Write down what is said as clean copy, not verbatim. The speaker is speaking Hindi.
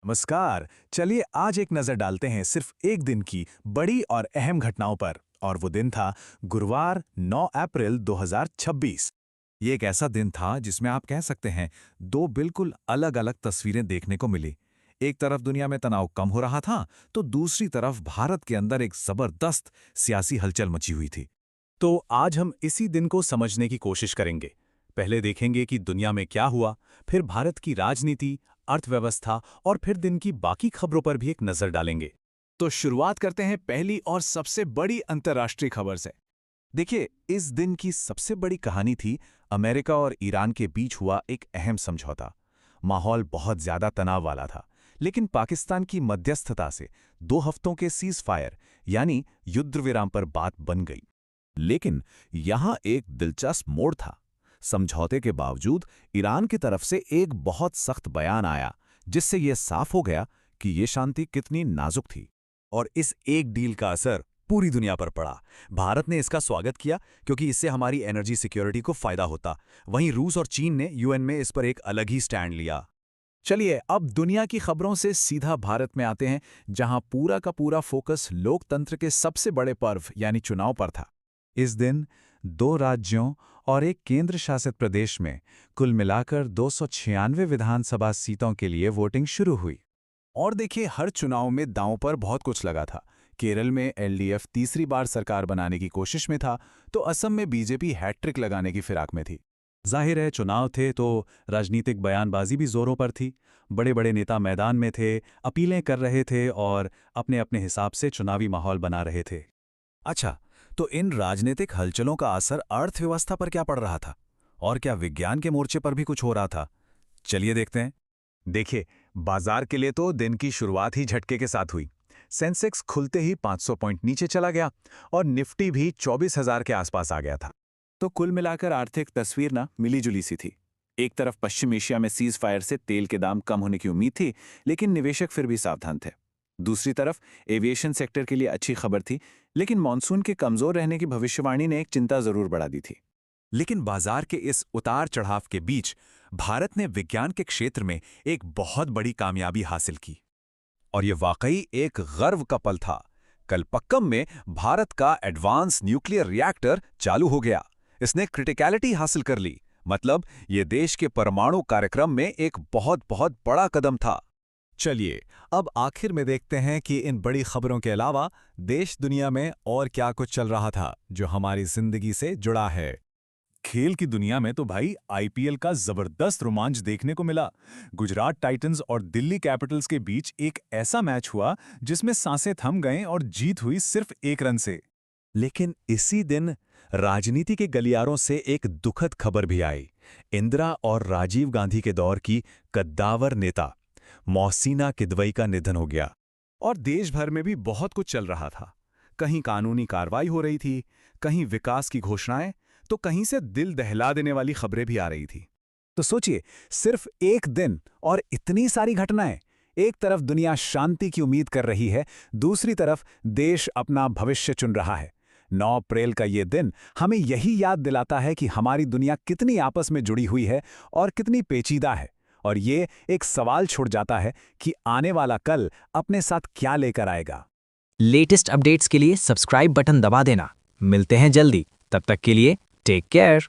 नमस्कार। चलिए आज एक नजर डालते हैं सिर्फ एक दिन की बड़ी और अहम घटनाओं पर। और वो दिन था गुरुवार 9 अप्रैल 2026। ये एक ऐसा दिन था जिसमें आप कह सकते हैं दो बिल्कुल अलग-अलग तस्वीरें देखने को मिली। एक तरफ दुनिया में तनाव कम हो रहा था, तो दूसरी तरफ भारत के अंदर एक जबरदस्त सियासी हलचल मची हुई थी। तो आज हम इसी दिन को समझने की कोशिश करेंगे। पहले देखेंगे कि दुनिया में क्या हुआ, फिर भारत की राजनीति, अर्थव्यवस्था और फिर दिन की बाकी खबरों पर भी एक नजर डालेंगे। तो शुरुआत करते हैं पहली और सबसे बड़ी अंतर्राष्ट्रीय खबर से। देखिए, इस दिन की सबसे बड़ी कहानी थी अमेरिका और ईरान के बीच हुआ एक अहम समझौता। माहौल बहुत ज्यादा तनाव वाला था, लेकिन पाकिस्तान की मध्यस्थता से 2 हफ्तों के सीज फायर यानी युद्ध विराम पर बात बन गई। लेकिन यहां एक दिलचस्प मोड़ था। समझौते के बावजूद ईरान की तरफ से एक बहुत सख्त बयान आया, जिससे यह साफ हो गया कि ये शांति कितनी नाजुक थी। और इस एक डील का असर पूरी दुनिया पर पड़ा। भारत ने इसका स्वागत किया क्योंकि इससे हमारी एनर्जी सिक्योरिटी को फायदा होता। वहीं रूस और चीन ने यूएन में इस पर एक अलग ही स्टैंड लिया। चलिए अब दुनिया की खबरों से सीधा भारत में आते हैं, जहां पूरा का पूरा फोकस लोकतंत्र के सबसे बड़े पर्व यानी चुनाव पर था। इस दिन 2 राज्यों और एक केंद्र शासित प्रदेश में कुल मिलाकर 296 विधानसभा सीटों के लिए वोटिंग शुरू हुई। और देखिए, हर चुनाव में दांव पर बहुत कुछ लगा था। केरल में एलडीएफ तीसरी बार सरकार बनाने की कोशिश में था, तो असम में बीजेपी हैट्रिक लगाने की फिराक में थी। जाहिर है, चुनाव थे तो राजनीतिक बयानबाजी भी जोरों पर थी। बड़े बड़े नेता मैदान में थे, अपीलें कर रहे थे और अपने अपने हिसाब से चुनावी माहौल बना रहे थे। अच्छा, तो इन राजनीतिक हलचलों का असर अर्थव्यवस्था पर क्या पड़ रहा था? और क्या विज्ञान के मोर्चे पर भी कुछ हो रहा था? चलिए देखते हैं। देखिए, बाजार के लिए तो दिन की शुरुआत ही झटके के साथ हुई। सेंसेक्स खुलते ही 500 पॉइंट नीचे चला गया और निफ्टी भी 24,000 के आसपास आ गया था। तो कुल मिलाकर आर्थिक तस्वीर ना मिली-जुली सी थी। एक तरफ पश्चिम एशिया में सीज फायर से तेल के दाम कम होने की उम्मीद थी, लेकिन निवेशक फिर भी सावधान थे। दूसरी तरफ एविएशन सेक्टर के लिए अच्छी खबर थी, लेकिन मॉनसून के कमजोर रहने की भविष्यवाणी ने एक चिंता जरूर बढ़ा दी थी। लेकिन बाजार के इस उतार चढ़ाव के बीच भारत ने विज्ञान के क्षेत्र में एक बहुत बड़ी कामयाबी हासिल की। और ये वाकई एक गर्व का पल था। कलपक्कम में भारत का एडवांस न्यूक्लियर रिएक्टर चालू हो गया। इसने क्रिटिकलिटी हासिल कर ली, मतलब ये देश के परमाणु कार्यक्रम में एक बहुत बहुत बड़ा कदम था। चलिए अब आखिर में देखते हैं कि इन बड़ी खबरों के अलावा देश दुनिया में और क्या कुछ चल रहा था जो हमारी जिंदगी से जुड़ा है। खेल की दुनिया में तो भाई आईपीएल का जबरदस्त रोमांच देखने को मिला। गुजरात टाइटंस और दिल्ली कैपिटल्स के बीच एक ऐसा मैच हुआ जिसमें सांसें थम गईं और जीत हुई सिर्फ 1 रन से। लेकिन इसी दिन राजनीति के गलियारों से एक दुखद खबर भी आई। इंदिरा और राजीव गांधी के दौर की कद्दावर नेता मोहसिना किदवई का निधन हो गया। और देश भर में भी बहुत कुछ चल रहा था। कहीं कानूनी कार्रवाई हो रही थी, कहीं विकास की घोषणाएं, तो कहीं से दिल दहला देने वाली खबरें भी आ रही थी। तो सोचिए, सिर्फ एक दिन और इतनी सारी घटनाएं। एक तरफ दुनिया शांति की उम्मीद कर रही है, दूसरी तरफ देश अपना भविष्य चुन रहा है। 9 अप्रैल का ये दिन हमें यही याद दिलाता है कि हमारी दुनिया कितनी आपस में जुड़ी हुई है और कितनी पेचीदा है। और ये एक सवाल छोड़ जाता है कि आने वाला कल अपने साथ क्या लेकर आएगा। लेटेस्ट अपडेट्स के लिए सब्सक्राइब बटन दबा देना। मिलते हैं जल्दी, तब तक के लिए टेक केयर।